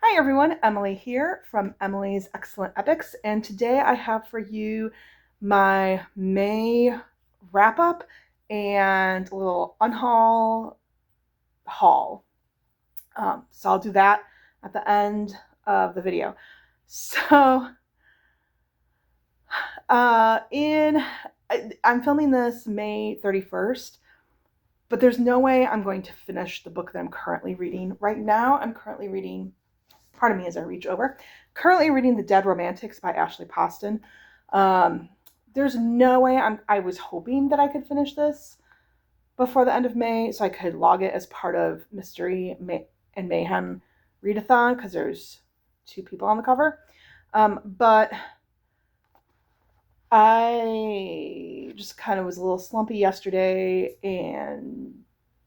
Hi everyone, Emily here from Emily's Excellent Epics, and today I have for you my May wrap up and a little unhaul haul. So I'll do that at the end of the video. So I'm filming this May 31st, but there's no way I'm going to finish the book that I'm currently reading. Right now, I'm currently reading, pardon me as I reach over, currently reading The Dead Romantics by Ashley Poston. There's no way I was hoping that I could finish this before the end of May so I could log it as part of Mystery and MAYhem readathon because there's two people on the cover. But I just kind of was a little slumpy yesterday and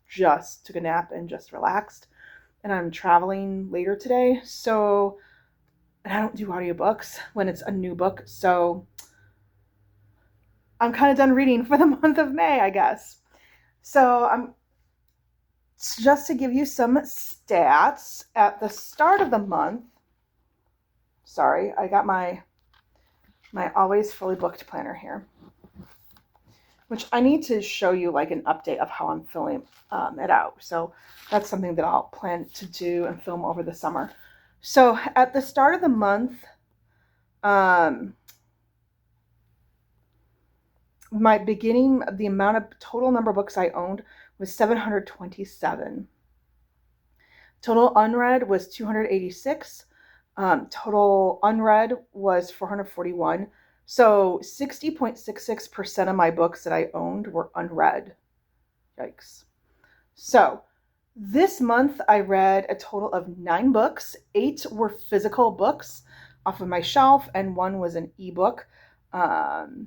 just took a nap and just relaxed. And I'm traveling later today, so and I don't do audiobooks when it's a new book, so I'm kind of done reading for the month of May, I guess. So I'm just to give you some stats at the start of the month. Sorry, I got my always fully booked planner here, which I need to show you like an update of how I'm filling it out. So that's something that I'll plan to do and film over the summer. So at the start of the month, the amount of total number of books I owned was 727. Total unread was 286. Total unread was 441. So 60.66% of my books that I owned were unread. Yikes. So this month I read a total of 9 books. 8 were physical books off of my shelf, and 1 was an ebook. And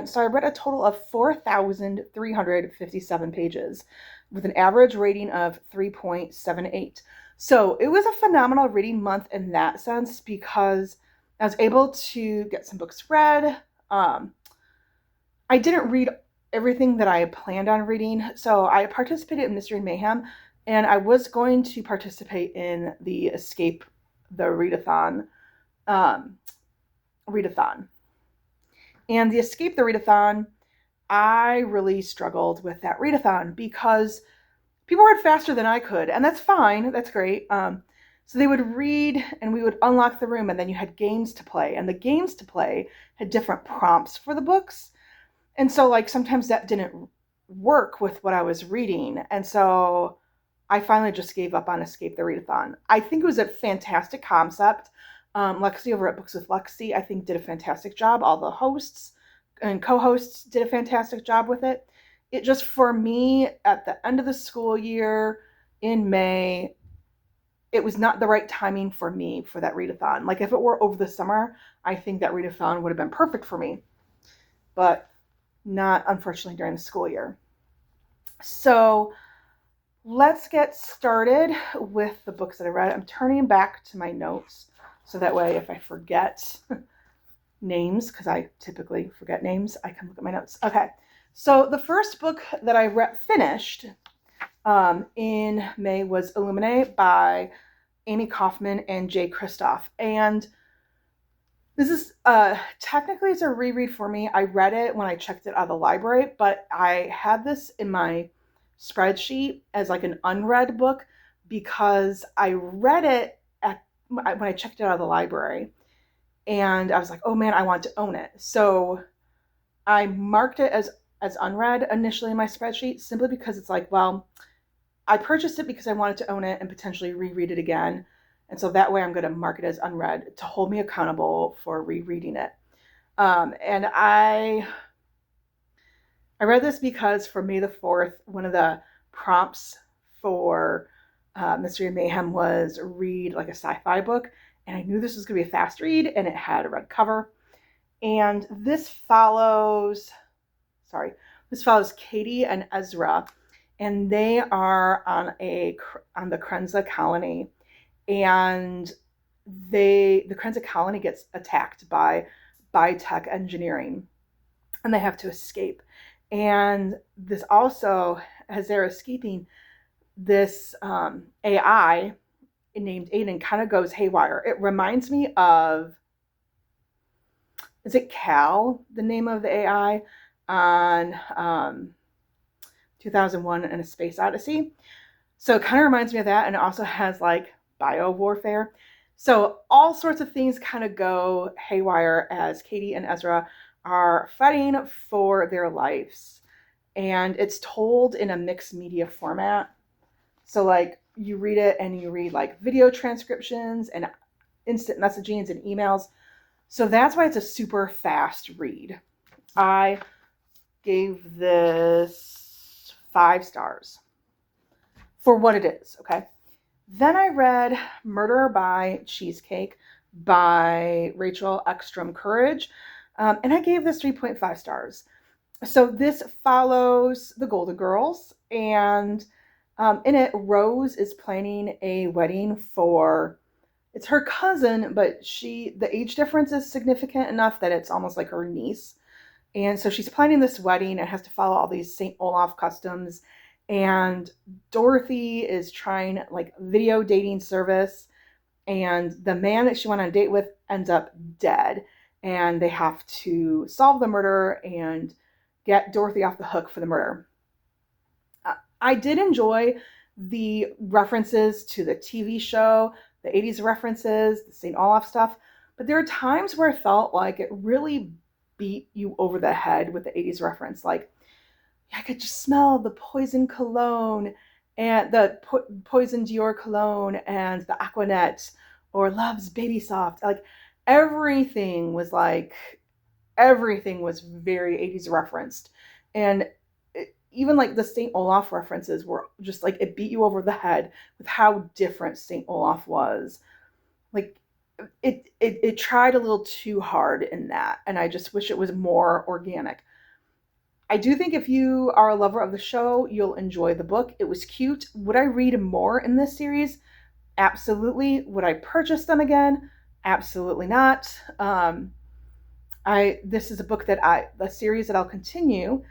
so I read a total of 4,357 pages with an average rating of 3.78. So it was a phenomenal reading month in that sense because I was able to get some books read. I didn't read everything that I had planned on reading. So I participated in Mystery and MAYhem, and I was going to participate in the Escape the Readathon. And the Escape the Readathon, I really struggled with that readathon because people read faster than I could, and that's fine. That's great. So they would read, and we would unlock the room, and then you had games to play, and the games to play had different prompts for the books. And so, like, sometimes that didn't work with what I was reading. And so I finally just gave up on Escape the Readathon. I think it was a fantastic concept. Lexi over at Books with Lexi, I think, did a fantastic job. All the hosts and co-hosts did a fantastic job with it. It just, for me, at the end of the school year in May, it was not the right timing for me for that readathon. Like, if it were over the summer, I think that readathon would have been perfect for me. But not, unfortunately, during the school year. So let's get started with the books that I read. I'm turning back to my notes so that way if I forget names, because I typically forget names, I can look at my notes. Okay, so the first book that I finished in May was Illuminae by Amy Kaufman and Jay Kristoff. And this is technically it's a reread for me. I read it when I checked it out of the library, but I had this in my spreadsheet as like an unread book because I read it when I checked it out of the library, and I was like, oh man, I want to own it. So I marked it as unread initially in my spreadsheet simply because it's like, well, I purchased it because I wanted to own it and potentially reread it again. And so that way I'm going to mark it as unread to hold me accountable for rereading it. And I read this because for May the 4th, one of the prompts for Mystery and MAYhem was read like a sci-fi book. And I knew this was going to be a fast read, and it had a red cover. And this follows Katie and Ezra, and they are on the Krenza colony, and the Krenza colony gets attacked by biotech engineering, and they have to escape. And this also, as they're escaping, this AI named Aiden kind of goes haywire. It reminds me of, is it Cal, the name of the AI on 2001 and A Space Odyssey? So it kind of reminds me of that, and it also has like bio warfare. So all sorts of things kind of go haywire as Katie and Ezra are fighting for their lives. And it's told in a mixed media format. So like you read it and you read like video transcriptions and instant messagings and emails. So that's why it's a super fast read. I gave this 5 stars for what it is, okay? Then I read Murder by Cheesecake by Rachel Ekstrom Courage, and I gave this 3.5 stars. So this follows the Golden Girls, and in it, Rose is planning a wedding for, it's her cousin, but the age difference is significant enough that it's almost like her niece. And so she's planning this wedding and has to follow all these St. Olaf customs. And Dorothy is trying like video dating service, and the man that she went on a date with ends up dead, and they have to solve the murder and get Dorothy off the hook for the murder. I did enjoy the references to the TV show, the 80s references, the St. Olaf stuff, but there are times where I felt like it really beat you over the head with the 80s reference. Like, I could just smell the poison cologne and the poison Dior cologne and the Aquanet or Love's Baby Soft. Like everything was very 80s referenced. And even like the St. Olaf references were just like, it beat you over the head with how different St. Olaf was. Like it tried a little too hard in that. And I just wish it was more organic. I do think if you are a lover of the show, you'll enjoy the book. It was cute. Would I read more in this series? Absolutely. Would I purchase them again? Absolutely not. This is a book the series that I'll continue,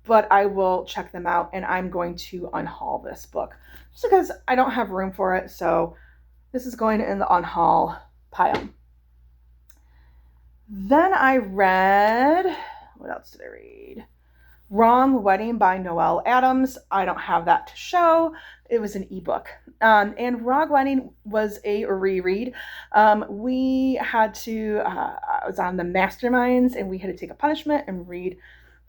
but I will check them out, and I'm going to unhaul this book just because I don't have room for it. So this is going in the unhaul pile. Then I read, what else did I read? Wrong Wedding by Noelle Adams. I don't have that to show. It was an ebook. And Wrong Wedding was a reread. We had to, I was on the Masterminds, and we had to take a punishment and read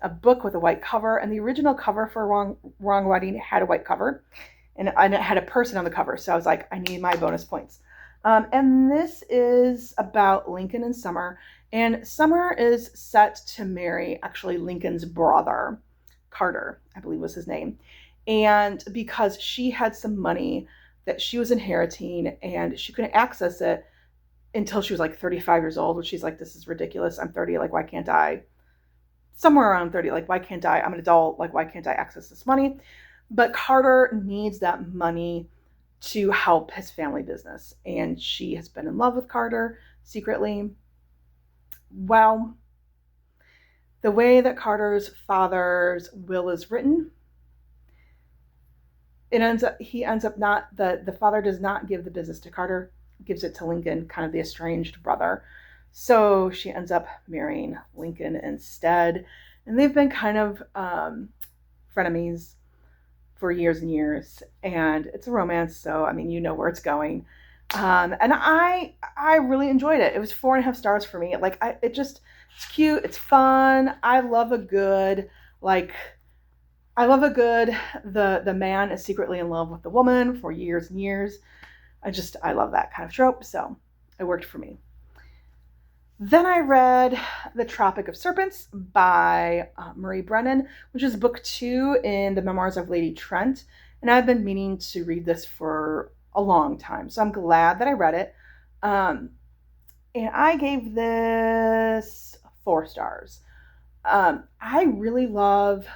a book with a white cover. And the original cover for Wrong Wedding had a white cover, and it had a person on the cover. So I was like, I need my bonus points. And this is about Lincoln and Summer. And Summer is set to marry actually Lincoln's brother, Carter, I believe was his name. And because she had some money that she was inheriting and she couldn't access it until she was like 35 years old, which she's like, this is ridiculous. I'm 30. Like, why can't I? Somewhere around 30. Like, why can't I? I'm an adult. Like, why can't I access this money? But Carter needs that money to help his family business. And she has been in love with Carter secretly. Well, the way that Carter's father's will is written, the father does not give the business to Carter, gives it to Lincoln, kind of the estranged brother. So she ends up marrying Lincoln instead. And they've been kind of frenemies for years and years. And it's a romance, so I mean, you know where it's going. And I really enjoyed it. It was 4.5 stars for me. Like, it's cute. It's fun. I love a good, the man is secretly in love with the woman for years and years. I love that kind of trope. So it worked for me. Then I read The Tropic of Serpents by Marie Brennan, which is book 2 in the Memoirs of Lady Trent. And I've been meaning to read this for a long time. So I'm glad that I read it. And I gave this 4 stars. I really love,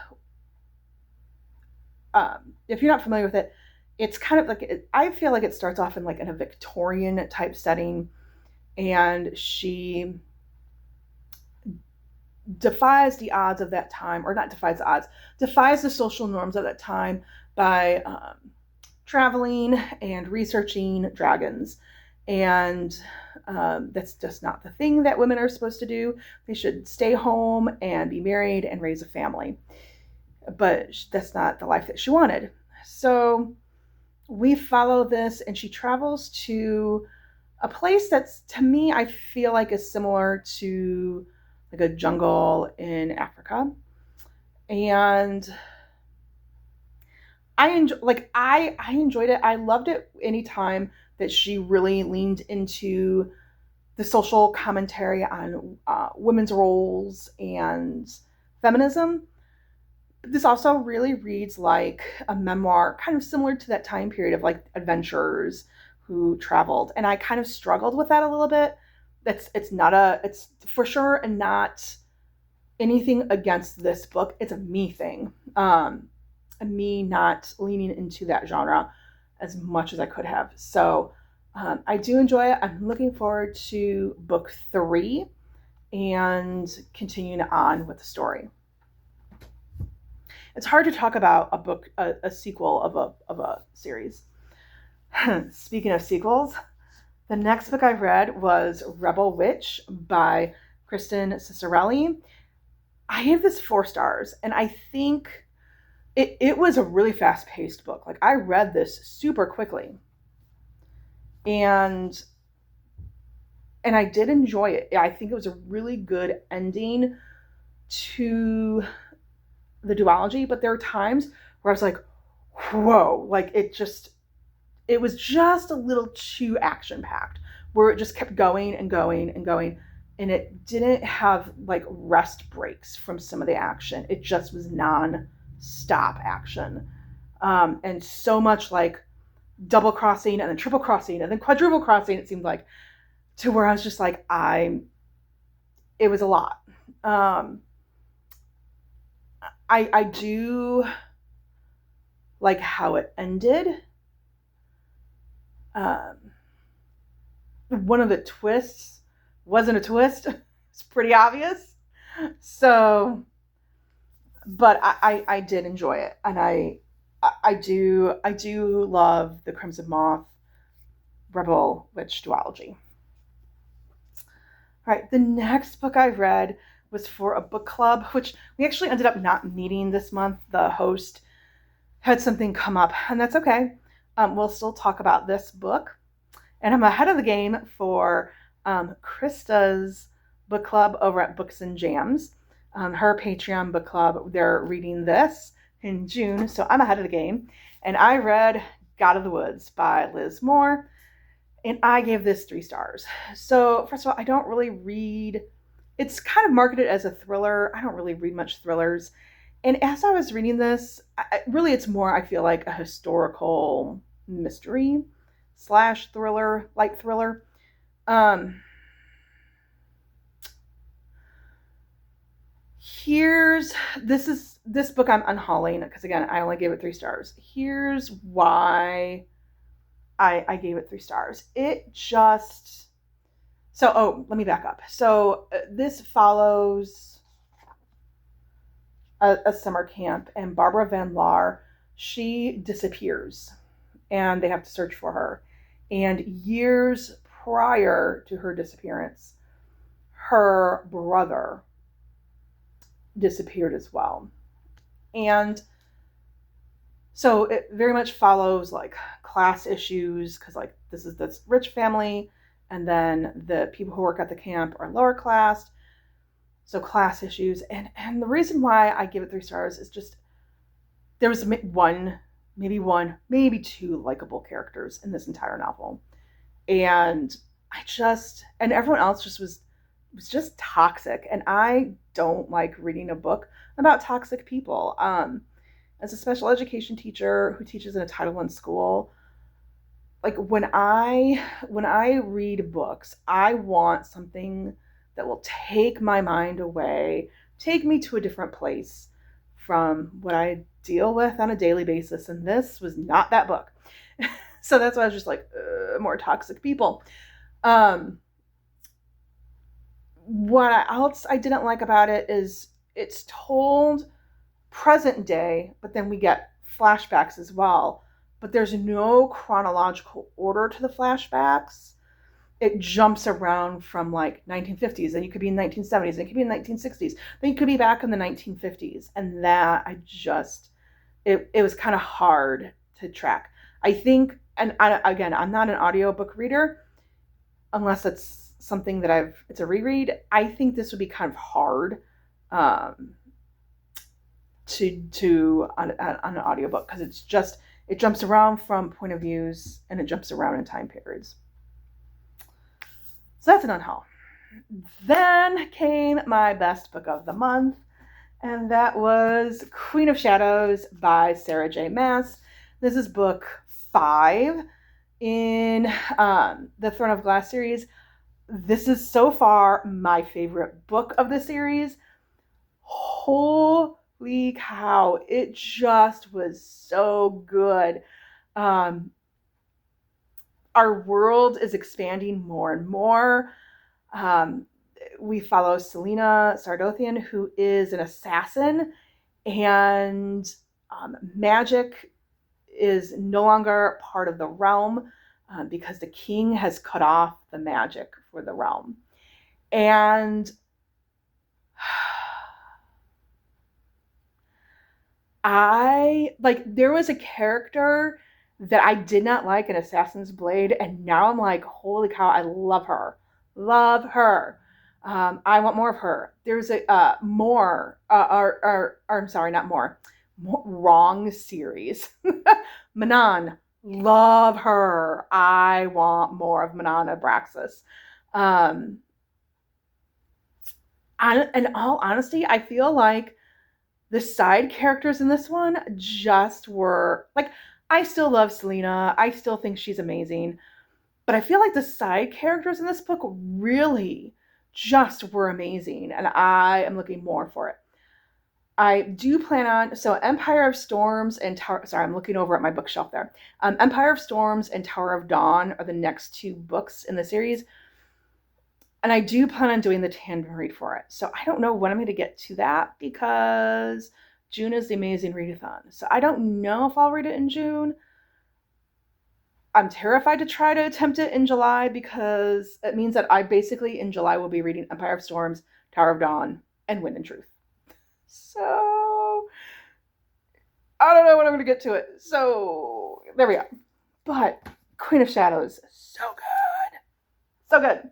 if you're not familiar with it, it's kind of like, I feel like it starts off in a Victorian type setting, and she defies the odds of that time, or not defies the odds, defies the social norms of that time by traveling and researching dragons. And that's just not the thing that women are supposed to do. They should stay home and be married and raise a family. But that's not the life that she wanted. So we follow this, and she travels to a place that's, to me, I feel like is similar to like a jungle in Africa. And I enjoyed it. I loved it anytime that she really leaned into the social commentary on women's roles and feminism. But this also really reads like a memoir, kind of similar to that time period of like adventurers who traveled. And I kind of struggled with that a little bit. It's for sure not anything against this book. It's a me thing. Me not leaning into that genre as much as I could have. So I do enjoy it. I'm looking forward to book 3 and continuing on with the story. It's hard to talk about a book, a sequel of a series. Speaking of sequels, the next book I read was Rebel Witch by Kristen Cicerelli. I gave this 4 stars, and I think it was a really fast-paced book. Like, I read this super quickly. And I did enjoy it. I think it was a really good ending to the duology, but there were times where I was like, whoa, like it was just a little too action-packed, where it just kept going and going and going, and it didn't have like rest breaks from some of the action. It just was non-stop action. And so much like double crossing and then triple crossing and then quadruple crossing, it seemed like, to where I was just like, it was a lot. I do like how it ended. One of the twists wasn't a twist. It's pretty obvious. So, but I did enjoy it, and I do love the Crimson Moth Rebel Witch duology. All right, the next book I read was for a book club, which we actually ended up not meeting this month. The host had something come up, and that's okay. We'll still talk about this book. And I'm ahead of the game for Krista's book club over at Books and Jams. Her Patreon book club, they're reading this in June, so I'm ahead of the game. And I read God of the Woods by Liz Moore, and I gave this 3 stars. So first of all, I don't really read, it's kind of marketed as a thriller. I don't really read much thrillers. And as I was reading this, really it's more, I feel like, a historical mystery / thriller, light thriller. This book I'm unhauling, because again, I only gave it 3 stars. Here's why I gave it 3 stars. Let me back up. So this follows a summer camp, and Barbara Van Laar, she disappears, and they have to search for her. And years prior to her disappearance, her brother disappeared as well. And so it very much follows like class issues, because like this is this rich family, and then the people who work at the camp are lower class. So class issues. And the reason why I give it 3 stars is just there was maybe 2 likable characters in this entire novel. And everyone else just was just toxic. And I don't like reading a book about toxic people. As a special education teacher who teaches in a Title I school, like when I read books, I want something that will take my mind away, take me to a different place from what I deal with on a daily basis. And this was not that book. So that's why I was just like, more toxic people. What else I didn't like about it is it's told present day, but then we get flashbacks as well. but there's no chronological order to the flashbacks. It jumps around from like 1950s, then you could be in 1970s, then you could be in 1960s, then you could be back in the 1950s. And that it was kind of hard to track. I think, again, I'm not an audiobook reader, unless it's something that it's a reread. I think this would be kind of hard to on an audiobook, because it jumps around from point of views, and it jumps around in time periods. So that's an unhaul. Then came my best book of the month, and that was Queen of Shadows by Sarah J. Maas. This is book 5 in the Throne of Glass series. This is so far my favorite book of the series. Holy cow, it just was so good. Our world is expanding more and more. We follow Selena Sardothian, who is an assassin, and magic is no longer part of the realm because the king has cut off the magic for the realm. And there was a character that I did not like in Assassin's Blade, and now I'm like, holy cow, I love her. Love her. I want more of her. There's Wrong series. Manon, love her. I want more of Manon Abraxas. In all honesty, I feel like the side characters in this one just were like, I still love Selena. I still think she's amazing. But I feel like the side characters in this book really just were amazing. And I am looking more for it. I do plan on, so Empire of Storms and I'm looking over at my bookshelf there. Empire of Storms and Tower of Dawn are the next 2 books in the series. And I do plan on doing the tandem read for it. So I don't know when I'm going to get to that, because June is the Amazing Readathon. So I don't know if I'll read it in June. I'm terrified to try to attempt it in July, because it means that I basically in July will be reading Empire of Storms, Tower of Dawn, and Wind and Truth. So I don't know when I'm going to get to it. So there we go. But Queen of Shadows, so good. So good.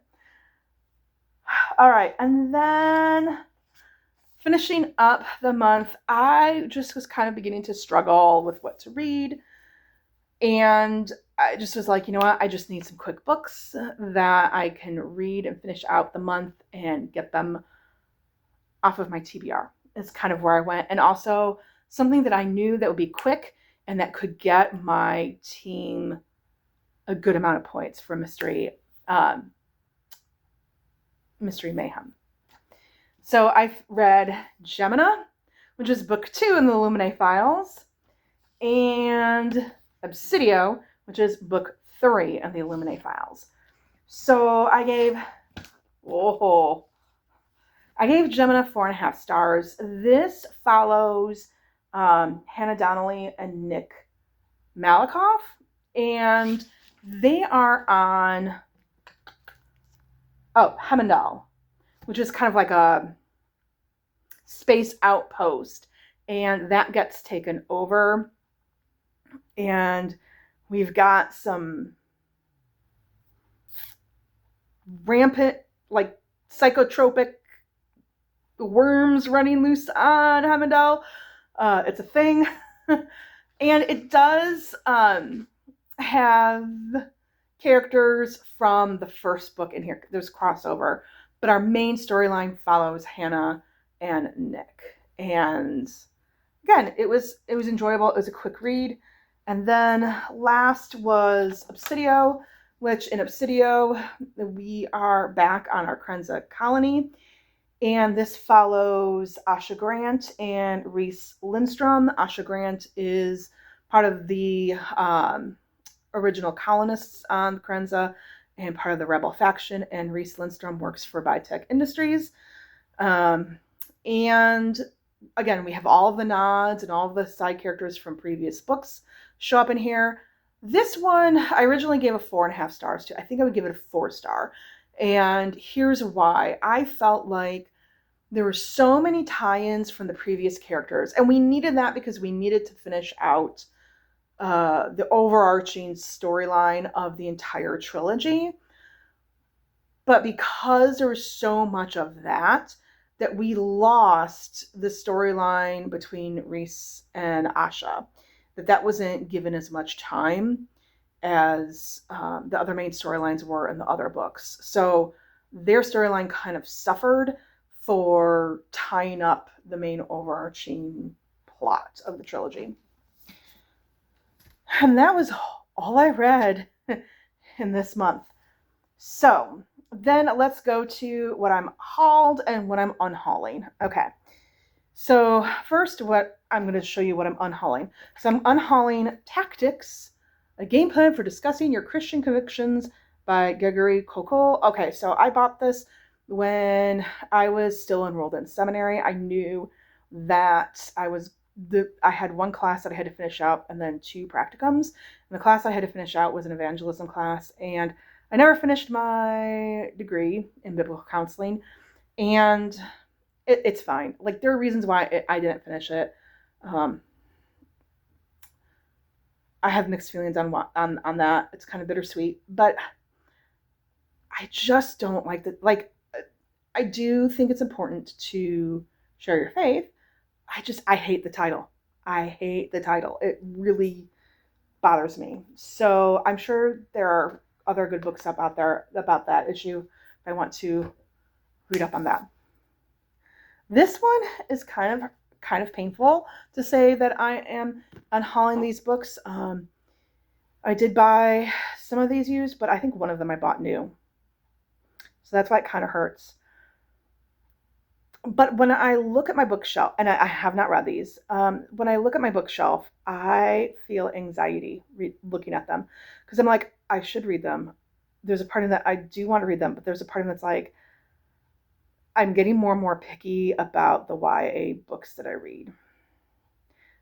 All right. And then finishing up the month, I just was kind of beginning to struggle with what to read. And I just was like, you know what? I just need some quick books that I can read and finish out the month and get them off of my TBR. It's kind of where I went. And also something that I knew that would be quick and that could get my team a good amount of points for Mystery Mayhem. So I've read Gemina, which is book 2 in the Illuminae Files, and Obsidio, which is book 3 in the Illuminae Files. So I gave Gemina 4.5 stars. This follows Hannah Donnelly and Nick Malikoff, and they are on Hemendal, which is kind of like a space outpost, and that gets taken over, and we've got some rampant, like, psychotropic worms running loose on Hemendal. It's a thing. And it does have characters from the first book in here. There's crossover, but our main storyline follows Hannah and Nick. And again, it was enjoyable. It was a quick read. And then last was Obsidio, which in Obsidio, we are back on our Krenza colony. And this follows Asha Grant and Reese Lindstrom. Asha Grant is part of the original colonists on Krenza and part of the rebel faction. And Reese Lindstrom works for Biotech Industries. And again, we have all of the nods and all of the side characters from previous books show up in here. This one, I originally gave a 4.5 stars to. I think I would give it a 4-star. And here's why. I felt like there were so many tie-ins from the previous characters, and we needed that because we needed to finish out the overarching storyline of the entire trilogy. But because there was so much of that we lost the storyline between Reese and Asha, that wasn't given as much time as the other main storylines were in the other books. So their storyline kind of suffered for tying up the main overarching plot of the trilogy. And that was all I read in this month. So then let's go to what I'm hauled and what I'm unhauling. Okay. So first, what I'm going to show you what I'm unhauling. So I'm unhauling Tactics, a game plan for discussing your Christian convictions by Gregory Kokel. Okay, so I bought this when I was still enrolled in seminary. I knew that I had one class that I had to finish out and then 2 practicums. And the class I had to finish out was an evangelism class, and I never finished my degree in biblical counseling, and it's fine. Like, there are reasons why I didn't finish it. I have mixed feelings on that. It's kind of bittersweet, but I just don't like that. Like, I do think it's important to share your faith. I hate the title. I hate the title. It really bothers me. So I'm sure there are other good books up out there about that issue if I want to read up on that. This one is kind of painful to say that I am unhauling these books. I did buy some of these used, but I think one of them I bought new. So that's why it kind of hurts. But when I look at my bookshelf, and I have not read these, when I look at my bookshelf, I feel anxiety looking at them, because I'm like, I should read them. There's a part of that I do want to read them, but there's a part of me that's like, I'm getting more and more picky about the YA books that I read.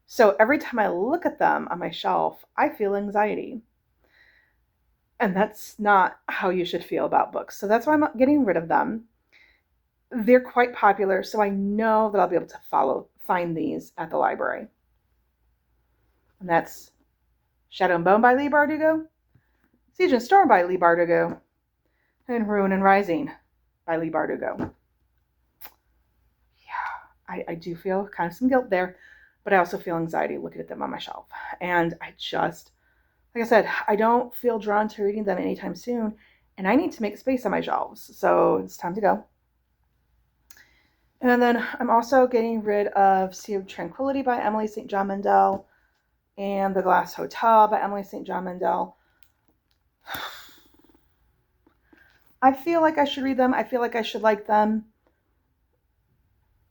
So every time I look at them on my shelf, I feel anxiety. And that's not how you should feel about books. So that's why I'm getting rid of them. They're quite popular, so I know that I'll be able to find these at the library. And that's Shadow and Bone by Leigh Bardugo, Siege and Storm by Leigh Bardugo, and Ruin and Rising by Leigh Bardugo. Yeah, I do feel kind of some guilt there, but I also feel anxiety looking at them on my shelf. And I just, like I said, I don't feel drawn to reading them anytime soon, and I need to make space on my shelves, so it's time to go. And then I'm also getting rid of Sea of Tranquility by Emily St. John Mandel and The Glass Hotel by Emily St. John Mandel. I feel like I should read them. I feel like I should like them.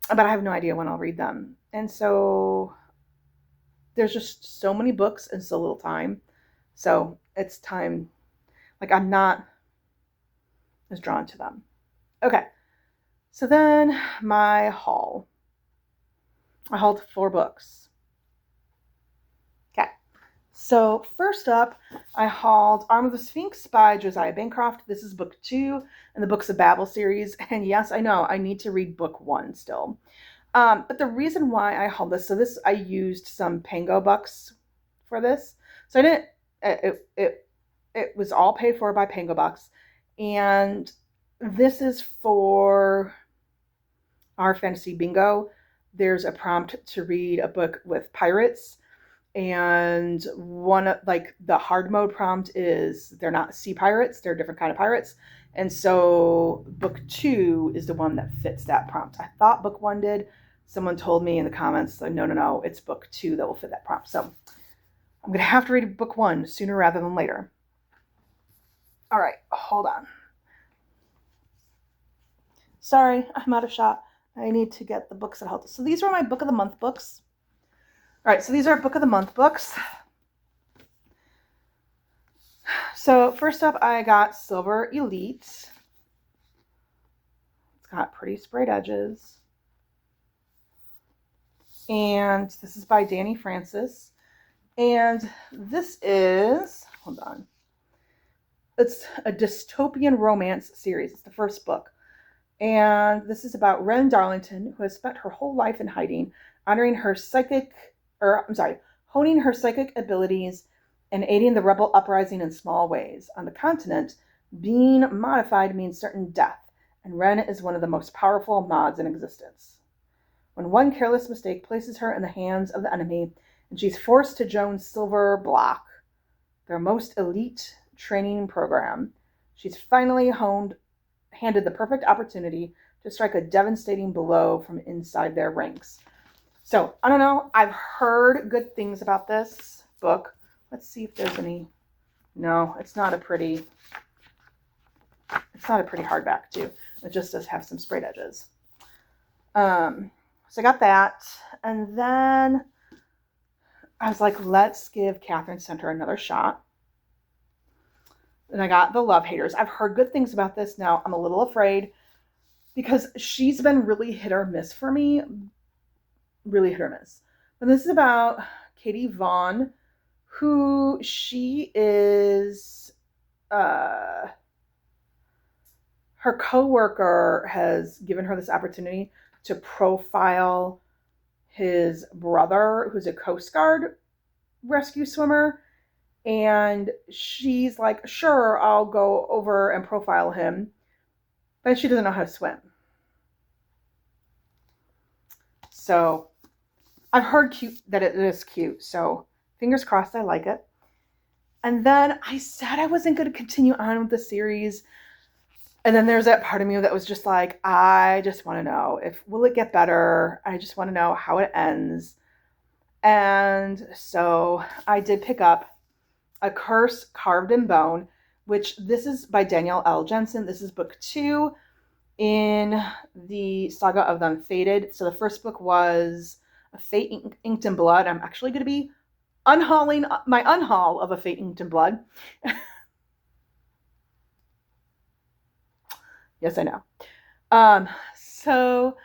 But I have no idea when I'll read them. And so there's just so many books and so little time. So it's time. Like, I'm not as drawn to them. Okay. So then my haul. I hauled 4 books. Okay. So first up, I hauled Arm of the Sphinx by Josiah Bancroft. This is book 2 in the Books of Babel series. And yes, I know I need to read book 1 still. But the reason why I hauled this, so this, I used some Pango bucks for this. So I didn't, it was all paid for by Pango bucks. And this is for our fantasy bingo. There's a prompt to read a book with pirates, and one, like, the hard mode prompt is they're not sea pirates, they're a different kind of pirates. And so book 2 is the one that fits that prompt. I thought book 1 did. Someone told me in the comments, like, no, it's book 2 that will fit that prompt. So I'm going to have to read book 1 sooner rather than later. All right, hold on. Sorry, I'm out of shot. I need to get the books that helped. So these were my book of the month books. All right, so these are book of the month books. So first up, I got Silver Elite. It's got pretty sprayed edges. And this is by Danny Francis. And this is, hold on, it's a dystopian romance series. It's the first book. And this is about Ren Darlington, who has spent her whole life in hiding, honoring her psychic, or I'm sorry, honing her psychic abilities and aiding the rebel uprising in small ways. On the continent, being modified means certain death, and Ren is one of the most powerful mods in existence. When one careless mistake places her in the hands of the enemy, and she's forced to join Silver Block, their most elite training program, she's finally handed the perfect opportunity to strike a devastating blow from inside their ranks. So, I don't know. I've heard good things about this book. Let's see if there's any. No, it's not a pretty hardback, too. It just does have some sprayed edges. So I got that. And then I was like, let's give Catherine Center another shot. And I got The Love Haters. I've heard good things about this. Now I'm a little afraid because she's been really hit or miss for me. Really hit or miss. But this is about Katie Vaughn, who she is, her coworker has given her this opportunity to profile his brother, who's a Coast Guard rescue swimmer. And she's like, sure, I'll go over and profile him. But she doesn't know how to swim. So I've heard that it is cute. So fingers crossed I like it. And then I said I wasn't going to continue on with the series. And then there's that part of me that was just like, I just want to know will it get better? I just want to know how it ends. And so I did pick up A Curse Carved in Bone, which this is by Danielle L. Jensen. This is book 2 in the saga of the Unfated. So the first book was A Fate Inked in Blood. I'm actually going to be unhauling my unhaul of A Fate Inked in Blood. Yes, I know. So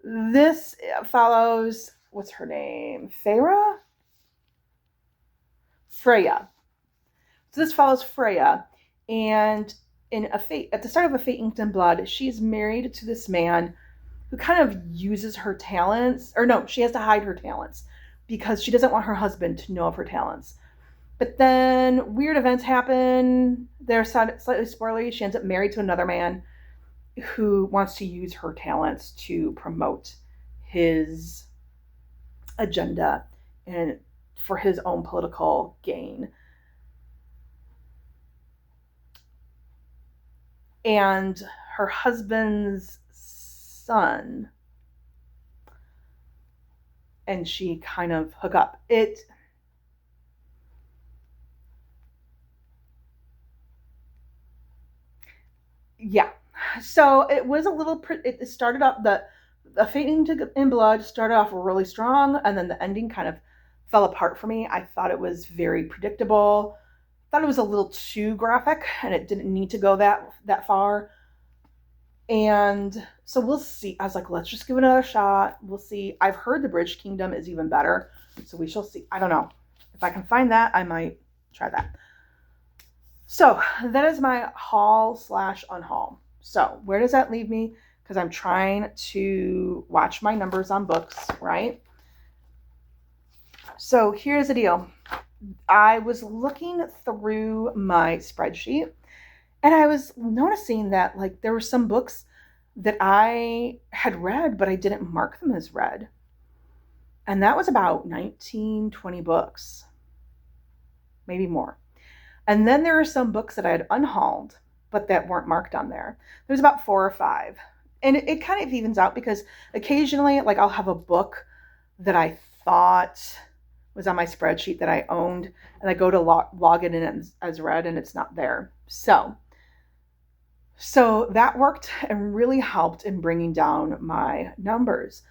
this follows, what's her name? Freya. So this follows Freya, and at the start of A Fate Inked in Blood, she's married to this man who kind of uses her talents, or no, she has to hide her talents because she doesn't want her husband to know of her talents. But then weird events happen. They're slightly spoilery. She ends up married to another man who wants to use her talents to promote his agenda and for his own political gain. And her husband's son and she kind of hook up. Yeah. So it was a little, it started up, the Fate in Blood started off really strong, and then the ending kind of fell apart for me. I thought it was very predictable. Thought it was a little too graphic, and it didn't need to go that far. And so we'll see. I was like, let's just give it another shot. We'll see. I've heard The Bridge Kingdom is even better, so we shall see. I don't know. If I can find that, I might try that. So that is my haul/unhaul. So where does that leave me? Because I'm trying to watch my numbers on books, right? So here's the deal. I was looking through my spreadsheet, and I was noticing that like there were some books that I had read, but I didn't mark them as read. And that was about 19, 20 books, maybe more. And then there are some books that I had unhauled, but that weren't marked on there. There's about 4 or 5. And it kind of evens out because occasionally, like I'll have a book that I thought was on my spreadsheet that I owned, and I go to log it in as read, and it's not there. So that worked and really helped in bringing down my numbers.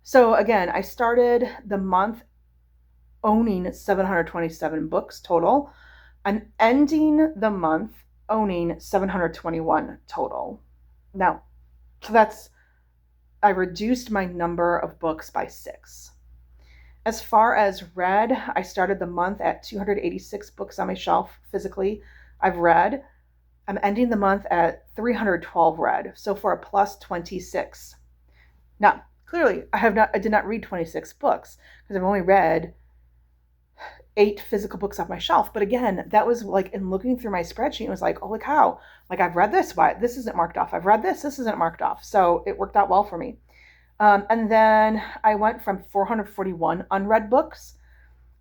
So again, I started the month owning 727 books total, and ending the month owning 721 total. Now, so I reduced my number of books by 6. As far as read, I started the month at 286 books on my shelf physically. I've read. I'm ending the month at 312 read, so for a plus 26. Now, clearly, I did not read 26 books because I've only read 8 physical books off my shelf. But again, that was like in looking through my spreadsheet, it was like, holy cow, like I've read this, why this isn't marked off. I've read this isn't marked off. So it worked out well for me. And then I went from 441 unread books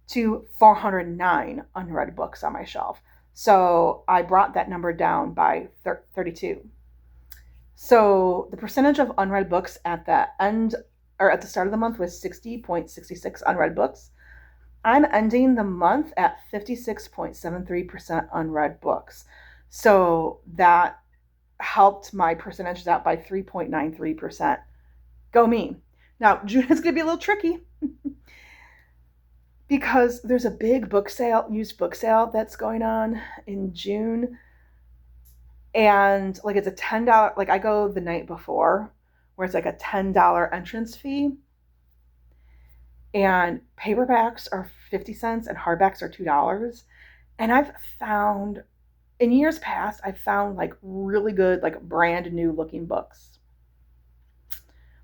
to 409 unread books on my shelf. So I brought that number down by 32. So the percentage of unread books at the end or at the start of the month was 60.66 unread books. I'm ending the month at 56.73% unread books. So that helped my percentages out by 3.93%. Go me. Now, June is going to be a little tricky because there's a big book sale, used book sale that's going on in June. And like it's a $10, like I go the night before where it's like a $10 entrance fee. And paperbacks are 50 cents and hardbacks are $2. And I've found, in years past, I've found like really good, like brand new looking books.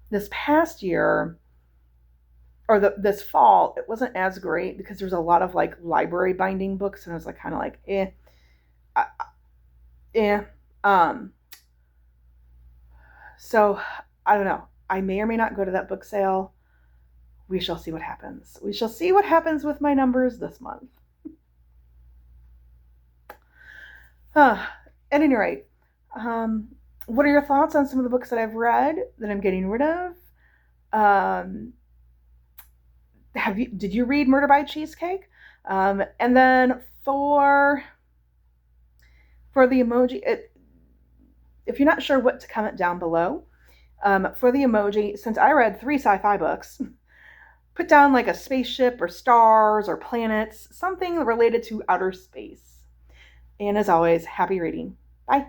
This past year, or this fall, it wasn't as great because there was a lot of like library binding books, and I was like kind of like so I don't know. I may or may not go to that book sale. We shall see what happens. We shall see what happens with my numbers this month. At any rate, what are your thoughts on some of the books that I've read that I'm getting rid of? Did you read Murder by Cheesecake? And then for the emoji, if you're not sure what to comment down below, for the emoji, since I read 3 sci-fi books, put down like a spaceship or stars or planets, something related to outer space. And as always, happy reading. Bye.